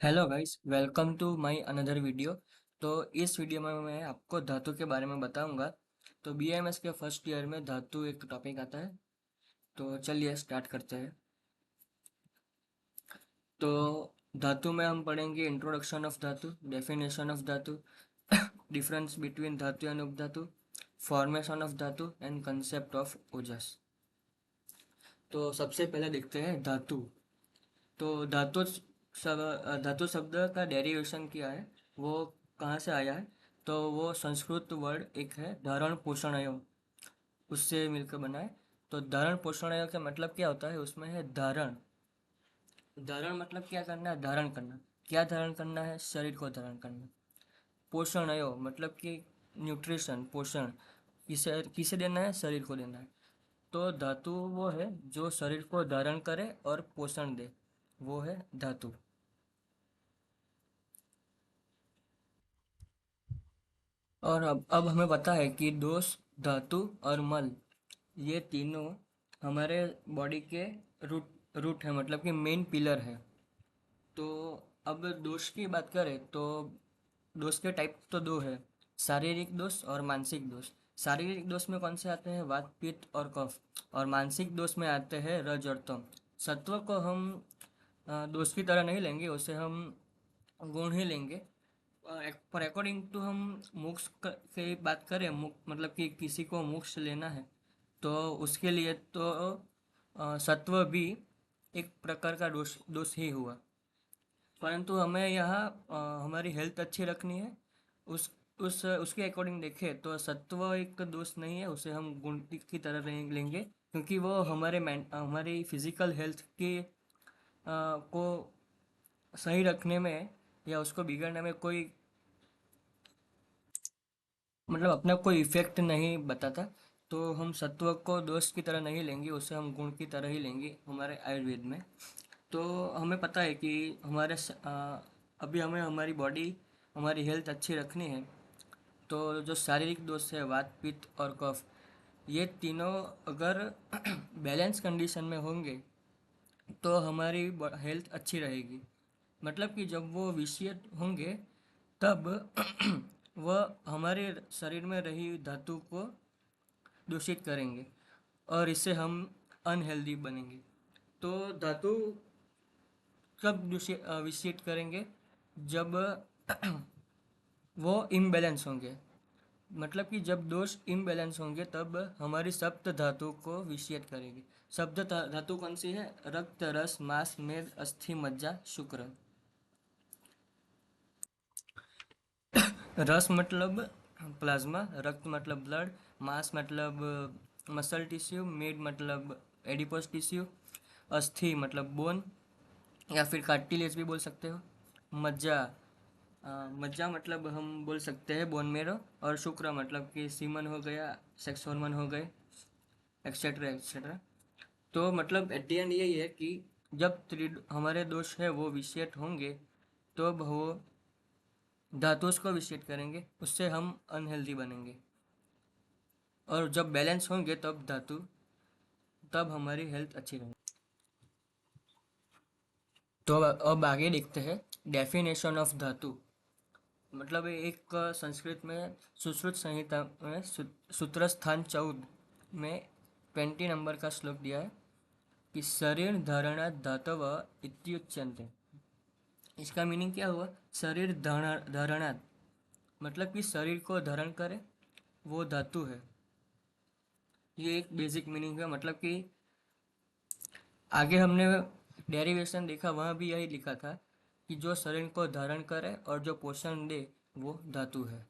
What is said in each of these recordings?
Hello guys, welcome to my another video. तो इस video में मैं आपको धातु के बारे में बताऊंगा। तो बीएमएस के फर्स्ट ईयर में धातु एक टॉपिक आता है। तो चलिए स्टार्ट करते हैं। तो धातु में हम पढ़ेंगे इंट्रोडक्शन ऑफ धातु, डेफिनेशन ऑफ धातु, डिफरेंस बिटवीन धातु एंड उपधातु, फॉर्मेशन ऑफ धातु एंड कंसेप्ट ऑफ ओजस। तो सबसे पहले देखते हैं धातु। तो धातु शब्द का डेरिवेशन क्या है, वो कहाँ से आया है? तो वो संस्कृत वर्ड एक है धारण पोषणयो, उससे मिलकर बना है। तो धारण पोषणयो का मतलब क्या होता है? उसमें है धारण। धारण मतलब क्या करना है? धारण करना। क्या धारण करना है? शरीर को धारण करना। पोषणयो मतलब कि न्यूट्रिशन, पोषण। किसे किसे देना है? शरीर को देना है। तो धातु वो है जो शरीर को धारण करे और पोषण दे, वो है धातु। और अब हमें पता है कि दोष, धातु और मल, ये तीनों हमारे बॉडी के रूट रूट है, मतलब कि मेन पिलर है। तो अब दोष की बात करें तो दोष के टाइप तो दो है, शारीरिक दोष और मानसिक दोष। शारीरिक दोष में कौन से आते हैं? वात, पित्त और कफ। और मानसिक दोष में आते हैं रज और तम। सत्व को हम दोष की तरह नहीं लेंगे, उसे हम गुण ही लेंगे। पर अकॉर्डिंग टू हम की बात करें, मतलब कि किसी को मोक्ष लेना है, तो उसके लिए तो सत्व भी एक प्रकार का दोष दोष ही हुआ। परंतु हमें यहाँ हमारी हेल्थ अच्छी रखनी है। उस उसके अकॉर्डिंग देखें तो सत्व एक दोष नहीं है, उसे हम गुण की तरह लेंगे, क्योंकि वो हमारी फिजिकल हेल्थ की को सही रखने में या उसको बिगड़ने में कोई, मतलब अपना कोई इफेक्ट नहीं बताता। तो हम सत्व को दोष की तरह नहीं लेंगे, उसे हम गुण की तरह ही लेंगे हमारे आयुर्वेद में। तो हमें पता है कि अभी हमें हमारी बॉडी, हमारी हेल्थ अच्छी रखनी है। तो जो शारीरिक दोष है, वात, पित्त और कफ, ये तीनों अगर बैलेंस कंडीशन में होंगे तो हमारी हेल्थ अच्छी रहेगी। मतलब कि जब वो विषय होंगे तब वह हमारे शरीर में रही धातु को दूषित करेंगे और इससे हम अनहेल्दी बनेंगे। तो धातु कब विषित करेंगे? जब वो इम्बैलेंस होंगे। मतलब कि जब दोष इम्बैलेंस होंगे तब हमारी सप्त धातु को विषित करेगी। धातु कौन सी है? रक्त, रस, मांस, मेद, अस्थि, मज्जा, शुक्र। रस मतलब प्लाज्मा, रक्त मतलब ब्लड, मांस मतलब मसल टिश्यू, मेड मतलब एडिपोज टिश्यू, अस्थि मतलब बोन या फिर कार्टिलेज भी बोल सकते हो। मज्जा, मज्जा मतलब हम बोल सकते हैं बोन मेरो। और शुक्र मतलब कि सीमन हो गया, सेक्स हार्मोन हो गए, एक्सेट्रा एक्सेट्रा। तो मतलब एट द एंड यही है कि जब हमारे दोष है वो विषेट होंगे तो वो धातुओं को विषेट करेंगे, उससे हम अनहेल्दी बनेंगे। और जब बैलेंस होंगे तब हमारी हेल्थ अच्छी रहेगी। तो अब आगे देखते हैं डेफिनेशन ऑफ धातु। मतलब एक संस्कृत में सुश्रुत संहिता में सूत्र स्थान 14 में 20 नंबर का श्लोक दिया है कि शरीर धारणात् धातव इत्युच्यन्ते। इसका मीनिंग क्या हुआ? शरीर धारणात् मतलब कि शरीर को धारण करे, वो धातु है। ये एक बेसिक मीनिंग है। मतलब कि आगे हमने डेरिवेशन देखा, वहाँ भी यही लिखा था कि जो शरीर को धारण करे और जो पोषण दे, वो धातु है।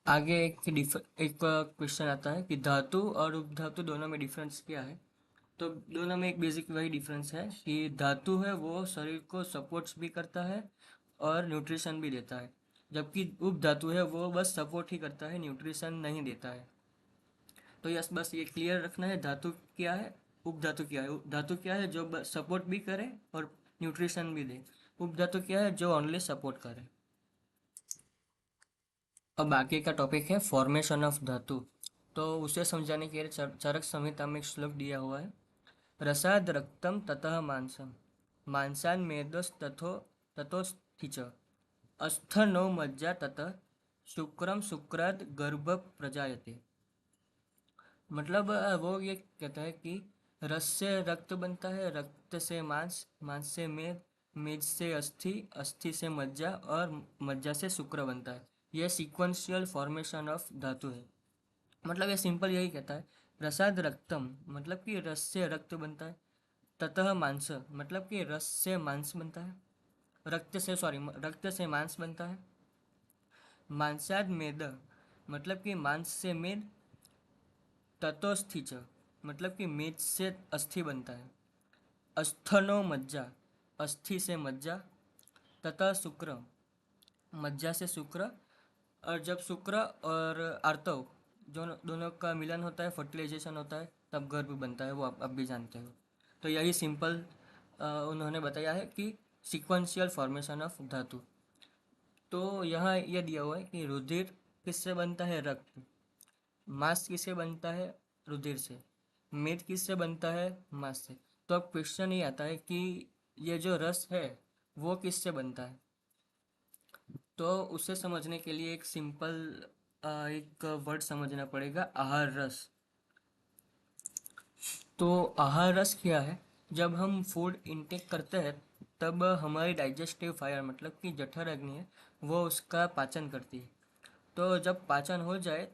आगे एक क्वेश्चन आता है कि धातु और उपधातु दोनों में डिफरेंस क्या है? तो दोनों में एक बेसिक वही डिफरेंस है कि धातु है वो शरीर को सपोर्ट्स भी करता है और न्यूट्रिशन भी देता है, जबकि उपधातु है वो बस सपोर्ट ही करता है, न्यूट्रिशन नहीं देता है। तो यस, बस ये क्लियर रखना है, धातु क्या है, उपधातु क्या है। धातु क्या है? जो सपोर्ट भी करे और न्यूट्रिशन भी दे। उपधातु क्या है? जो ओनली सपोर्ट करे। अब बाकी का टॉपिक है फॉर्मेशन ऑफ धातु। तो उसे समझाने के लिए चरक संहिता में एक श्लोक दिया हुआ है, रसाद रक्तम ततः मांसम। मांसान मेदोस तथो तथोस्थि च अस्थनो मज्जा ततः शुक्रम शुक्राद गर्भ प्रजायते। मतलब वो ये कहता है कि रस से रक्त बनता है, रक्त से मांस, मांस से मेद, मेद से अस्थि, अस्थि से मज्जा और मज्जा से शुक्र बनता है। यह सीक्वेंशियल फॉर्मेशन ऑफ धातु है। मतलब ये सिंपल यही कहता है। रसाद रक्तम मतलब कि रस से रक्त बनता है। ततः मांस मतलब कि रस से मांस बनता है। रक्त से मांस बनता है। मांसाद मेद मतलब कि मांस से मेद। ततोस्थि च मतलब कि मेद से अस्थि बनता है। अस्थनो मज्जा अस्थि से मज्जा। तथा शुक्र मज्जा से शुक्र। और जब शुक्र और आर्तव जो दोनों का मिलन होता है, फर्टिलाइजेशन होता है, तब गर्भ बनता है। वो आप भी जानते हो। तो यही सिंपल उन्होंने बताया है कि सीक्वेंशियल फॉर्मेशन ऑफ धातु। तो यहाँ यह दिया हुआ है कि रुधिर किससे बनता है? रक्त। मांस किससे बनता है? रुधिर से। मेद किससे बनता है? मांस से। तो अब क्वेश्चन ये आता है कि ये जो रस है वो किससे बनता है? तो उसे समझने के लिए एक सिंपल एक वर्ड समझना पड़ेगा, आहार रस। तो आहार रस क्या है? जब हम फूड इनटेक करते हैं तब हमारी डाइजेस्टिव फायर मतलब कि जठर अग्नि है, वो उसका पाचन करती है। तो जब पाचन हो जाए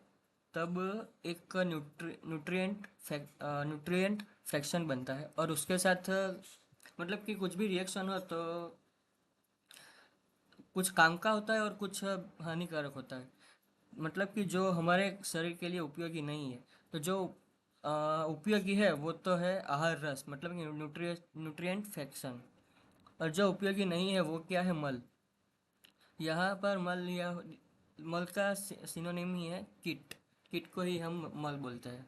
तब एक न्यूट्रिएंट फ्रैक्शन बनता है और उसके साथ मतलब कि कुछ भी रिएक्शन हो तो कुछ काम का होता है और कुछ हानिकारक होता है। मतलब कि जो हमारे शरीर के लिए उपयोगी नहीं है। तो जो उपयोगी है वो तो है आहार रस मतलब कि न्यूट्रिएंट फ्रैक्शन। और जो उपयोगी नहीं है वो क्या है? मल। यहाँ पर मल या मल का सिनोनिम ही है किट। किट को ही हम मल बोलते हैं।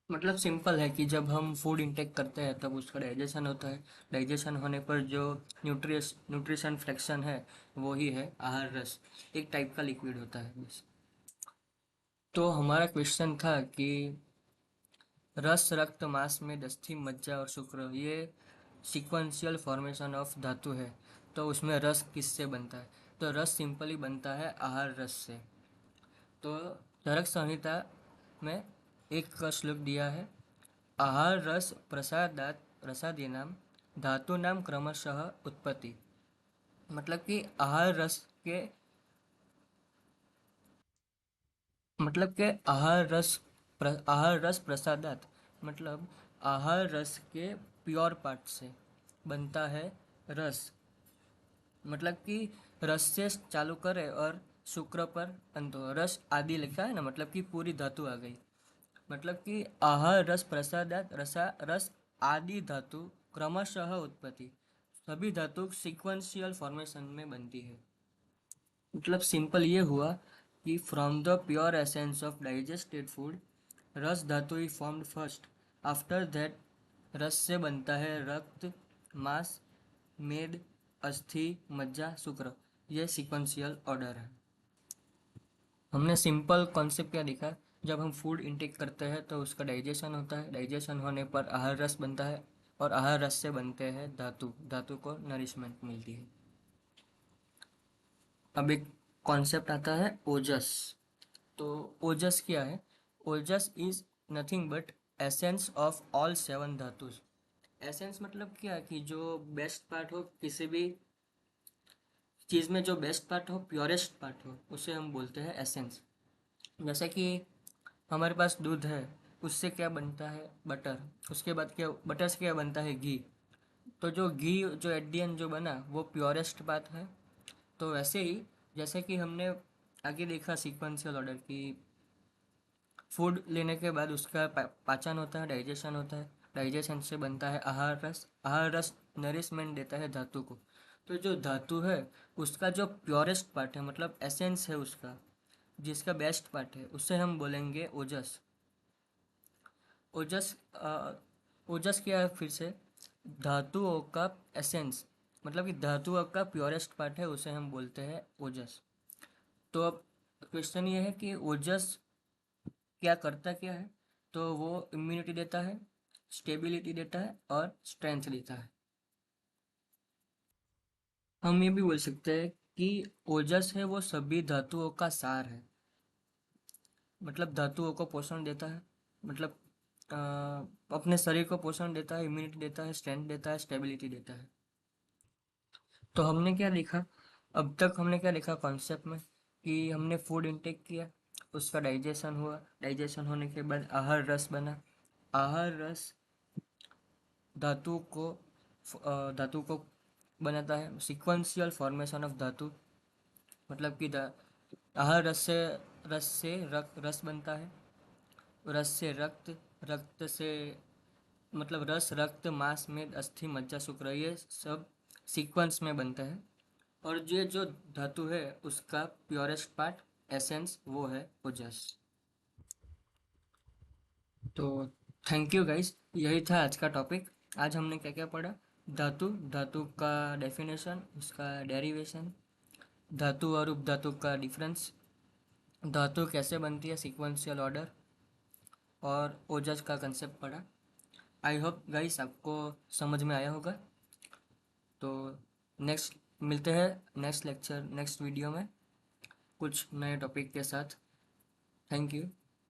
मतलब सिंपल है कि जब हम फूड इंटेक करते हैं तब उसका डाइजेशन होता है। डाइजेशन होने पर जो न्यूट्रिशन फ्रैक्शन है वो ही है आहार रस। एक टाइप का लिक्विड होता है बस। तो हमारा क्वेश्चन था कि रस रक्त मांस में अस्थि मज्जा और शुक्र ये सीक्वेंशियल फॉर्मेशन ऑफ धातु है। तो उसमें रस किससे बनता है? तो रस सिंपली बनता है आहार रस से। तो चरक संहिता में एक का श्लोक दिया है, आहार रस प्रसादात प्रसादीनाम धातुनाम क्रमशः उत्पत्ति। मतलब कि आहार रस प्रसादात मतलब आहार रस के प्योर पार्ट से बनता है रस। मतलब कि रस से चालू करे और शुक्र पर अंत हो। रस आदि लिखा है ना, मतलब कि पूरी धातु आ गई। मतलब कि आहार रस प्रसादात रस आदि धातु क्रमशः उत्पत्ति। सभी धातु सीक्वेंशियल फॉर्मेशन में बनती है। मतलब सिंपल ये हुआ कि from the pure essence of digested food रस धातु ही फॉर्म्ड फर्स्ट। आफ्टर दैट रस से बनता है रक्त, मांस, मेद, अस्थि, मज्जा, शुक्र। ये सीक्वेंशियल ऑर्डर है। हमने सिंपल कॉन्सेप्ट क्या देखा? जब हम फूड इंटेक करते हैं तो उसका डाइजेशन होता है। डाइजेशन होने पर आहार रस बनता है और आहार रस से बनते हैं धातु। धातु को नरिशमेंट मिलती है। अब एक कॉन्सेप्ट आता है ओजस। तो ओजस क्या है? Ojas is nothing but essence of all seven धातुस। एसेंस मतलब क्या? कि जो बेस्ट पार्ट हो किसी भी चीज़ में, जो बेस्ट पार्ट हो, प्योरेस्ट पार्ट हो, उसे हम बोलते हैं एसेंस। जैसे कि हमारे पास दूध है, उससे क्या बनता है? बटर। उसके बाद क्या, बटर से क्या बनता है? घी। तो जो घी जो एट दी एंड जो बना वो प्योरेस्ट बात है। तो वैसे ही जैसे कि हमने आगे देखा सीक्वेंशियल ऑर्डर की फूड लेने के बाद उसका पाचन होता है, डाइजेशन होता है। डाइजेशन से बनता है आहार रस। आहार रस नरिशमेंट देता है धातु को। तो जो धातु है उसका जो प्योरेस्ट पार्ट है मतलब एसेंस है उसका, जिसका बेस्ट पार्ट है, उसे हम बोलेंगे ओजस। ओजस ओजस क्या है? फिर से धातुओं का एसेंस मतलब कि धातुओं का प्योरेस्ट पार्ट है, उसे हम बोलते हैं ओजस। तो अब क्वेश्चन ये है कि ओजस क्या करता क्या है? तो वो इम्यूनिटी देता है, स्टेबिलिटी देता है और स्ट्रेंथ देता है। हम ये भी बोल सकते हैं कि ओजस है वो सभी धातुओं का सार है। मतलब धातुओं को पोषण देता है, मतलब अपने शरीर को पोषण देता है, इम्यूनिटी देता है, स्ट्रेंथ देता है, स्टेबिलिटी देता है। तो हमने क्या लिखा, अब तक हमने क्या लिखा कॉन्सेप्ट में, कि हमने फूड इनटेक किया, उसका डाइजेशन हुआ, डाइजेशन होने के बाद आहार रस बना, आहार रस धातु को बनाता है। सिक्वेंशियल फॉर्मेशन ऑफ धातु, मतलब कि आहार रस बनता है, रस से रक्त, रक्त से मतलब रस, रक्त, मांस, मेद, अस्थि, मज्जा, शुक्र, ये सब सीक्वेंस में बनता है। और ये जो धातु है उसका प्योरेस्ट पार्ट, एसेंस, वो है ओजस। तो थैंक यू गाइस, यही था आज का टॉपिक। आज हमने क्या क्या पढ़ा, धातु, धातु का डेफिनेशन, उसका डेरिवेशन, धातु और उपधातु का डिफरेंस, धातु कैसे बनती है, सीक्वेंशियल ऑर्डर, और ओजस का कंसेप्ट पढ़ा। आई होप गाइस आपको समझ में आया होगा। तो नेक्स्ट मिलते हैं, नेक्स्ट लेक्चर, नेक्स्ट वीडियो में कुछ नए टॉपिक के साथ। Thank you.